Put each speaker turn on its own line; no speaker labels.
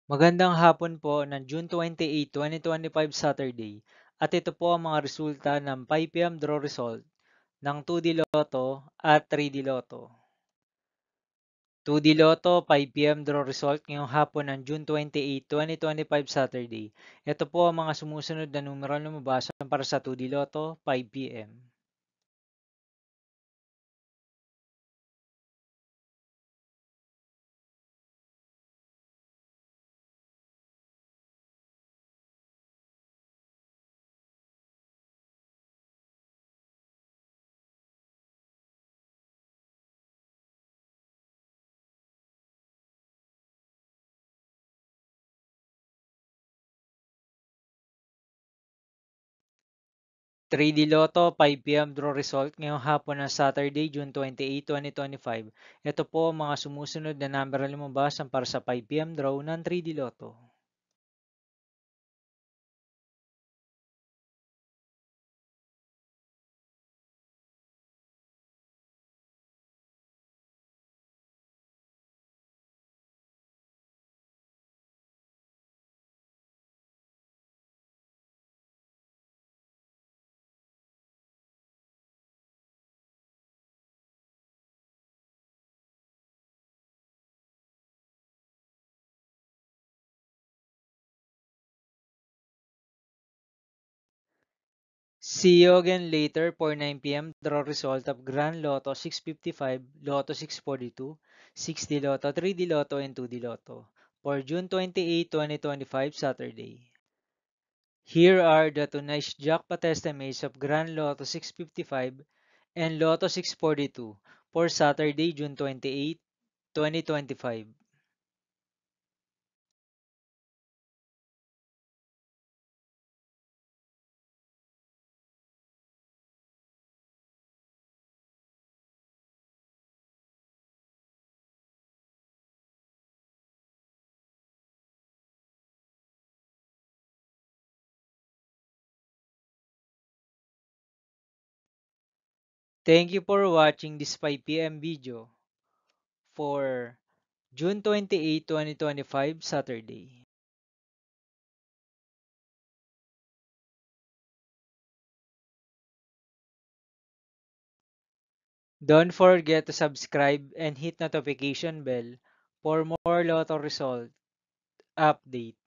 Magandang hapon po ng June 28, 2025 Saturday at ito po ang mga resulta ng 5 PM draw result ng 2D Lotto at 3D Lotto. 2D Lotto 5 PM draw result ngayong hapon ng June 28, 2025 Saturday. Ito po ang mga sumusunod na numeral na lumabas para sa 2D Lotto 5 PM. 3D Lotto 5 PM draw result ngayong hapon ng Saturday, June 28, 2025. Ito po ang mga sumusunod na number na lumabas para sa 5 PM draw ng 3D Lotto. See you again later for 9 PM draw result of Grand Lotto 655, Lotto 642, 6D Lotto, 3D Lotto, and 2D Lotto for June 28, 2025 Saturday. Here are the tonight's jackpot estimates of Grand Lotto 655 and Lotto 642 for Saturday, June 28, 2025. Thank you for watching this 5 PM video for June 28, 2025 Saturday. Don't forget to subscribe and hit notification bell for more Lotto result update.